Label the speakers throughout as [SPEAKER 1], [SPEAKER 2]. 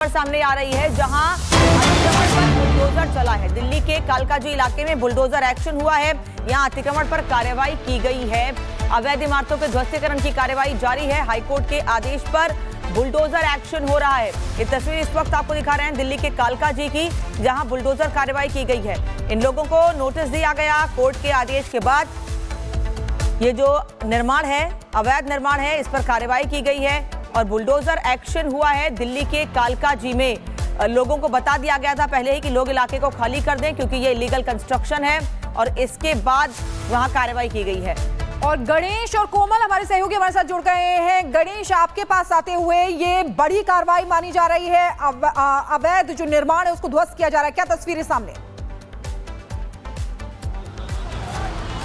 [SPEAKER 1] सामने आ रही है जहां अतिक्रमण पर बुलडोजर चला है। दिल्ली के कालकाजी इलाके में बुलडोजर एक्शन हुआ है। यहां अतिक्रमण पर कार्रवाई की गई है। अवैध इमारतों के ध्वस्तीकरण की कार्रवाई जारी है। हाईकोर्ट के आदेश पर बुलडोजर एक्शन हो रहा है। ये तस्वीर इस वक्त आपको दिखा रहे हैं दिल्ली के कालकाजी की, जहां बुलडोजर कार्रवाई की गई है। इन लोगों को नोटिस दिया गया कोर्ट के आदेश के बाद। ये जो निर्माण है, अवैध निर्माण है, इस पर कार्रवाई की गई है और बुलडोजर एक्शन हुआ है। दिल्ली के कालकाजी में लोगों को बता दिया गया था पहले ही कि लोग इलाके को खाली कर दें क्योंकि ये इलीगल कंस्ट्रक्शन है, और इसके बाद वहां कार्रवाई की गई है।
[SPEAKER 2] और गणेश और कोमल हमारे सहयोगी हमारे साथ जुड़ गए हैं। गणेश, आपके पास आते हुए ये बड़ी कार्रवाई मानी जा रही है, अवैध जो निर्माण है उसको ध्वस्त किया जा रहा है, क्या तस्वीरें सामने?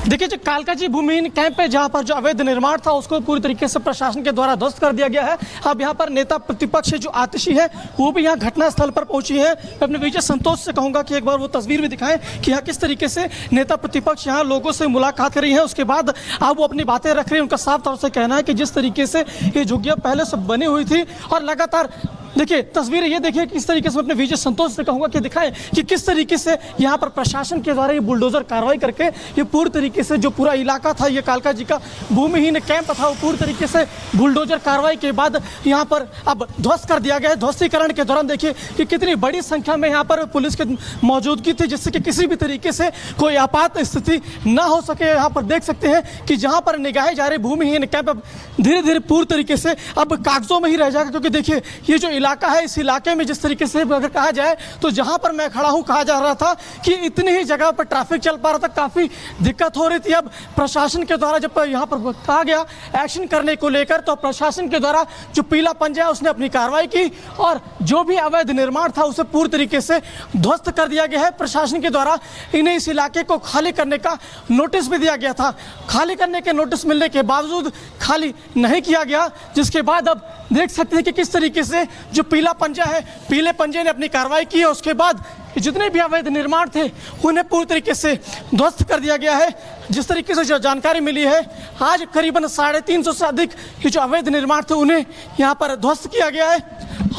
[SPEAKER 3] देखिए, जो कालकाजी भूमिहीन कैंप है जहां पर जो अवैध निर्माण था उसको पूरी तरीके से प्रशासन के द्वारा ध्वस्त कर दिया गया है। अब यहां पर नेता प्रतिपक्ष जो आतिशी है वो भी यहां घटनास्थल पर पहुंची है। मैं अपने विजय संतोष से कहूंगा कि एक बार वो तस्वीर भी दिखाएं कि यहाँ किस तरीके से नेता प्रतिपक्ष यहाँ लोगों से मुलाकात कर रही है। उसके बाद अब वो अपनी बातें रख रहे हैं। उनका साफ तौर से कहना है कि जिस तरीके से ये झुग्गियां पहले से बनी हुई थी और लगातार देखिए तस्वीरें ये देखिए किस तरीके से, मैं अपने विजय संतोष से कहूंगा कि दिखाएं कि किस तरीके से यहाँ पर प्रशासन के द्वारा ये बुलडोजर कार्रवाई करके ये पूरी तरीके से जो पूरा इलाका था, ये कालकाजी का भूमिहीन कैंप था, वो पूरी तरीके से बुलडोजर कार्रवाई के बाद यहाँ पर अब ध्वस्त कर दिया गया है। ध्वस्तीकरण के दौरान देखिए कि कितनी बड़ी संख्या में यहाँ पर पुलिस की मौजूदगी थी, जिससे कि किसी भी तरीके से कोई आपात स्थिति न हो सके। यहाँ पर देख सकते हैं कि जहाँ पर निगाहे जा रहे भूमिहीन कैंप अब धीरे धीरे पूरी तरीके से अब कागजों में ही रह जाएगा, क्योंकि देखिए ये जो इलाका है, इस इलाके में जिस तरीके से अगर कहा जाए तो जहां पर मैं खड़ा हूं, कहा जा रहा था कि इतनी ही जगह पर ट्रैफिक चल पा रहा था, काफी दिक्कत हो रही थी। अब प्रशासन के द्वारा जब यहां पर कहा गया एक्शन करने को लेकर, तो प्रशासन के द्वारा जो पीला पंजा है उसने अपनी कार्रवाई की और जो भी अवैध निर्माण था उसे पूरी तरीके से ध्वस्त कर दिया गया है। प्रशासन के द्वारा इन्हें इस इलाके को खाली करने का नोटिस भी दिया गया था। खाली करने के नोटिस मिलने के बावजूद खाली नहीं किया गया, जिसके बाद अब देख सकते हैं कि किस तरीके से जो पीला पंजा है, पीले पंजे ने अपनी कार्रवाई की है। उसके बाद जितने भी अवैध निर्माण थे उन्हें पूरी तरीके से ध्वस्त कर दिया गया है। जिस तरीके से जो जानकारी मिली है, आज करीबन 350 से अधिक ये जो अवैध निर्माण थे उन्हें यहाँ पर ध्वस्त किया गया है।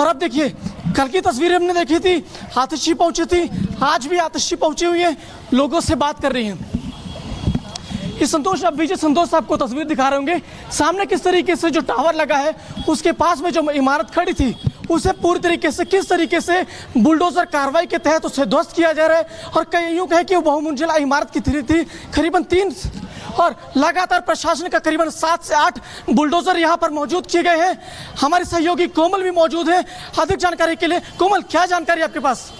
[SPEAKER 3] और अब देखिए, कल की तस्वीरें हमने देखी थी, आतिशी पहुंची थी, आज भी आतिशी पहुंची हुई है, लोगों से बात कर रही हैं। इस संतोष, अब विजय संतोष आपको तस्वीर दिखा रहे होंगे सामने किस तरीके से जो टावर लगा है उसके पास में जो इमारत खड़ी थी उसे पूरी तरीके से किस तरीके से बुलडोजर कार्रवाई के तहत उसे ध्वस्त किया जा रहा है। और कई यूं कहे कि वो बहुमंजिला इमारत की थी करीबन 3, और लगातार प्रशासन का करीबन 7 से 8 बुलडोजर यहाँ पर मौजूद किए गए हैं। हमारे सहयोगी कोमल भी मौजूद है अधिक जानकारी के लिए। कोमल, क्या जानकारी आपके पास?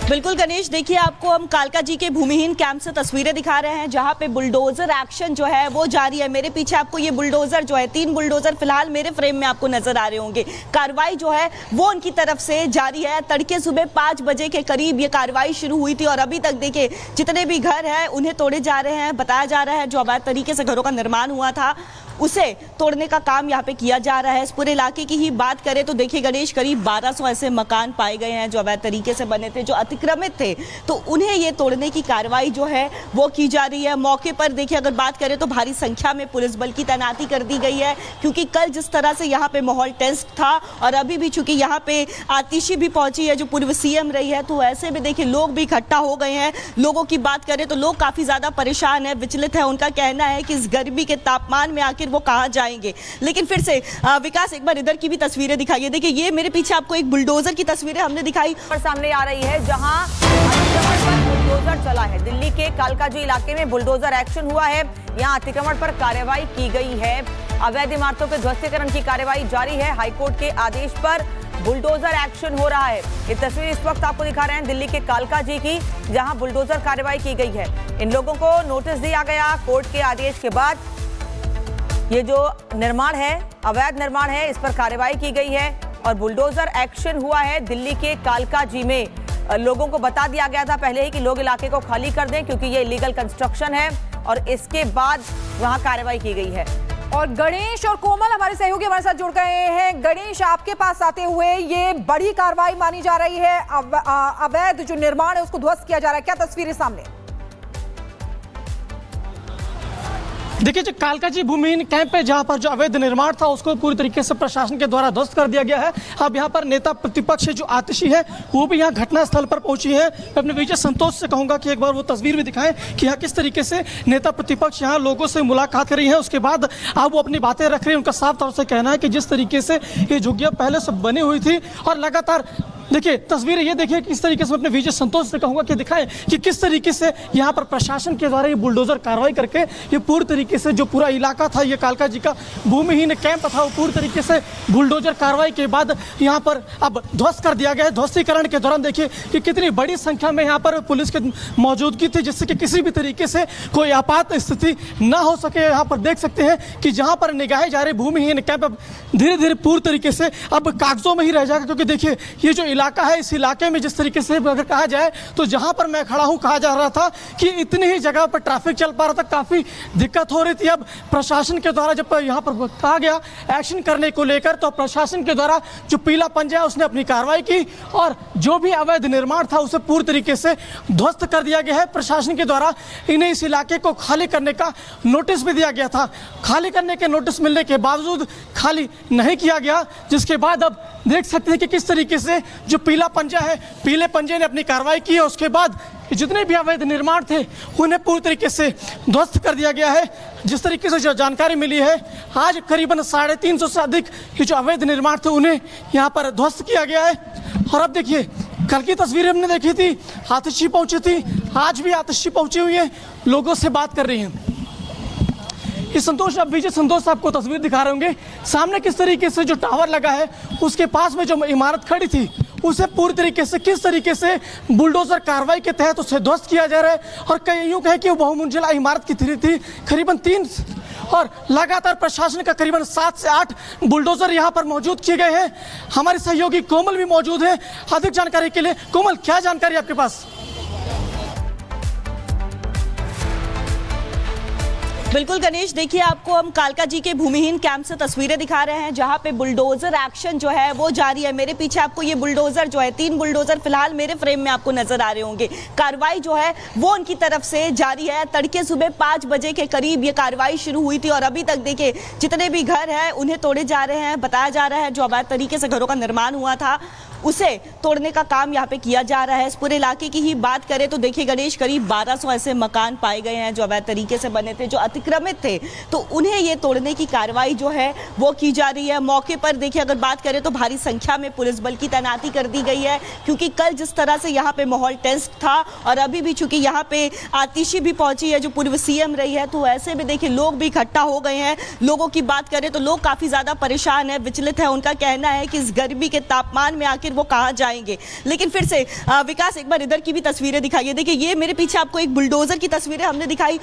[SPEAKER 4] बिल्कुल गणेश, देखिए आपको हम कालकाजी के भूमिहीन कैंप से तस्वीरें दिखा रहे हैं जहां पे बुलडोजर एक्शन जो है वो जारी है। मेरे पीछे आपको ये बुलडोजर जो है, 3 बुलडोजर फिलहाल मेरे फ्रेम में आपको नजर आ रहे होंगे। कार्रवाई जो है वो उनकी तरफ से जारी है। तड़के सुबह 5 बजे के करीब ये कार्रवाई शुरू हुई थी और अभी तक देखिए जितने भी घर हैं उन्हें तोड़े जा रहे हैं। बताया जा रहा है जो अवैध तरीके से घरों का निर्माण हुआ था उसे तोड़ने का काम यहाँ पे किया जा रहा है। इस पूरे इलाके की ही बात करें तो देखिए गणेश, करीब 1200 ऐसे मकान पाए गए हैं जो अवैध तरीके से बने थे, जो अतिक्रमित थे, तो उन्हें ये तोड़ने की कार्रवाई जो है वो की जा रही है। मौके पर देखिए अगर बात करें तो भारी संख्या में पुलिस बल की तैनाती कर दी गई है, क्योंकि कल जिस तरह से यहाँ पे माहौल टेंस था और अभी भी चूंकि यहाँ पे आतिशी भी पहुंची है जो पूर्व सीएम रही है, तो ऐसे में देखिए लोग भी इकट्ठा हो गए हैं। लोगों की बात करें तो लोग काफी ज्यादा परेशान है, विचलित है। उनका कहना है कि इस गर्मी के तापमान में आखिर वो कहाँ जाएंगे। लेकिन फिर से विकास, एक बार इधर की भी तस्वीरें दिखाइए। देखिए ये मेरे पीछे आपको एक बुलडोजर की तस्वीरें हमने दिखाई
[SPEAKER 1] पर सामने आ रही है जहां अतिक्रमण पर बुलडोजर चला है। दिल्ली के कालकाजी इलाके में बुलडोजर एक्शन हुआ है। यहां अतिक्रमण पर कार्रवाई की गई है। अवैध इमारतों के ध्वस्तीकरण की कार्रवाई जारी है। हाईकोर्ट के आदेश पर बुलडोजर एक्शन हो रहा है। ये तस्वीर इस वक्त आपको दिखा रहे हैं दिल्ली के कालकाजी की, जहां बुलडोजर कार्रवाई की गई है। इन लोगों को नोटिस दिया गया कोर्ट के आदेश के बाद। ये जो निर्माण है, अवैध निर्माण है, इस पर कार्रवाई की गई है और बुलडोजर एक्शन हुआ है। दिल्ली के कालकाजी में लोगों को बता दिया गया था पहले ही कि लोग इलाके को खाली कर दें क्योंकि ये इलीगल कंस्ट्रक्शन है, और इसके बाद वहां कार्रवाई की गई है।
[SPEAKER 2] और गणेश और कोमल हमारे सहयोगी हमारे साथ जुड़ गए हैं। गणेश, आपके पास आते हुए ये बड़ी कार्रवाई मानी जा रही है, अवैध जो निर्माण है उसको ध्वस्त किया जा रहा है, क्या तस्वीरें सामने?
[SPEAKER 3] देखिए जो कालकाजी भूमिहीन कैंप है जहां पर जो अवैध निर्माण था उसको पूरी तरीके से प्रशासन के द्वारा ध्वस्त कर दिया गया है। अब यहां पर नेता प्रतिपक्ष जो आतिशी है वो भी यहां घटना स्थल पर पहुंची है। मैं अपने विजय संतोष से कहूंगा कि एक बार वो तस्वीर भी दिखाएं कि यहाँ किस तरीके से नेता प्रतिपक्ष यहाँ लोगों से मुलाकात कर रही है। उसके बाद अब वो अपनी बातें रख रही है। उनका साफ तौर से कहना है कि जिस तरीके से ये झुग्गियां पहले से बनी हुई थी और लगातार देखिए तस्वीर ये देखिए किस तरीके से अपने विजय संतोष से कहूंगा कि दिखाएं कि किस तरीके से यहाँ पर प्रशासन के द्वारा ये बुलडोजर कार्रवाई करके ये पूरी तरीके से जो पूरा इलाका था ये कालका जी का भूमिहीन कैंप था वो पूरी तरीके से बुलडोजर कार्रवाई के बाद यहाँ पर अब ध्वस्त कर दिया गया है। ध्वस्तीकरण के दौरान देखिए कि कितनी बड़ी संख्या में यहाँ पर पुलिस की मौजूदगी थी जिससे कि किसी भी तरीके से कोई आपात स्थिति न हो सके। यहाँ पर देख सकते हैं कि जहाँ पर निगाहे जा रहे भूमिहीन कैंप अब धीरे धीरे पूरी तरीके से अब कागजों में ही रह जाएगा, क्योंकि देखिए ये जो इलाका है इस इलाके में जिस तरीके से अगर कहा जाए तो जहां पर मैं खड़ा हूं कहा जा रहा था कि इतनी ही जगह पर ट्रैफिक चल पा रहा था, काफी दिक्कत हो रही थी। अब प्रशासन के द्वारा जब यहां पर कहा गया एक्शन करने को लेकर तो प्रशासन के द्वारा जो पीला पंजा है उसने अपनी कार्रवाई की और जो भी अवैध निर्माण था उसे पूरी तरीके से ध्वस्त कर दिया गया है। प्रशासन के द्वारा इन्हें इस इलाके को खाली करने का नोटिस भी दिया गया था। खाली करने के नोटिस मिलने के बावजूद खाली नहीं किया गया, जिसके बाद अब देख सकते हैं कि किस तरीके से जो पीला पंजा है पीले पंजे ने अपनी कार्रवाई की है। उसके बाद जितने भी अवैध निर्माण थे उन्हें पूरी तरीके से ध्वस्त कर दिया गया है। जिस तरीके से जो जानकारी मिली है आज करीबन 350 से अधिक ये जो अवैध निर्माण थे उन्हें यहाँ पर ध्वस्त किया गया है। और अब देखिए कल की तस्वीरें हमने देखी थी, आतिशी पहुंची थी, आज भी आतिशी पहुंची हुई है, लोगों से बात कर रही हैं। ये संतोष अब विजय संतोष आपको तस्वीर दिखा रहे होंगे सामने किस तरीके से जो टावर लगा है उसके पास में जो इमारत खड़ी थी उसे पूरी तरीके से किस तरीके से बुलडोजर कार्रवाई के तहत उसे ध्वस्त किया जा रहा है। और कई यूं कहे कि वो बहुमंजिला इमारत की थी करीबन 3 और लगातार प्रशासन का करीबन 7 से 8 बुलडोजर यहाँ पर मौजूद किए गए हैं। हमारे सहयोगी कोमल भी मौजूद है अधिक जानकारी के लिए। कोमल, क्या जानकारी आपके पास?
[SPEAKER 4] बिल्कुल गणेश, देखिए आपको हम कालका जी के भूमिहीन कैंप से तस्वीरें दिखा रहे हैं जहां पे बुलडोजर एक्शन जो है वो जारी है। मेरे पीछे आपको ये बुलडोजर जो है 3 बुलडोजर फिलहाल मेरे फ्रेम में आपको नजर आ रहे होंगे। कार्रवाई जो है वो उनकी तरफ से जारी है। तड़के सुबह 5 बजे के करीब ये कार्रवाई शुरू हुई थी और अभी तक देखिए जितने भी घर हैं उन्हें तोड़े जा रहे हैं। बताया जा रहा है जो अवैध तरीके से घरों का निर्माण हुआ था उसे तोड़ने का काम यहाँ पे किया जा रहा है। इस पूरे इलाके की ही बात करें तो देखिए गणेश करीब 1200 ऐसे मकान पाए गए हैं जो अवैध तरीके से बने थे, जो अतिक्रमित थे, तो उन्हें ये तोड़ने की कार्रवाई जो है वो की जा रही है। मौके पर देखिए अगर बात करें तो भारी संख्या में पुलिस बल की तैनाती कर दी गई है, क्योंकि कल जिस तरह से यहाँ पे माहौल टेंस था और अभी भी चूंकि यहाँ पे आतिशी भी पहुंची है जो पूर्व सीएम रही है, तो ऐसे में देखिए लोग भी इकट्ठा हो गए हैं। लोगों की बात करें तो लोग काफी ज्यादा परेशान है, विचलित है। उनका कहना है कि इस गर्मी के तापमान में आखिर वो कहाँ जाएंगे। लेकिन फिर से विकास एक बार इधर की भी तस्वीरें दिखाइए। देखिए ये मेरे पीछे आपको एक बुलडोजर की तस्वीरें हमने दिखाई,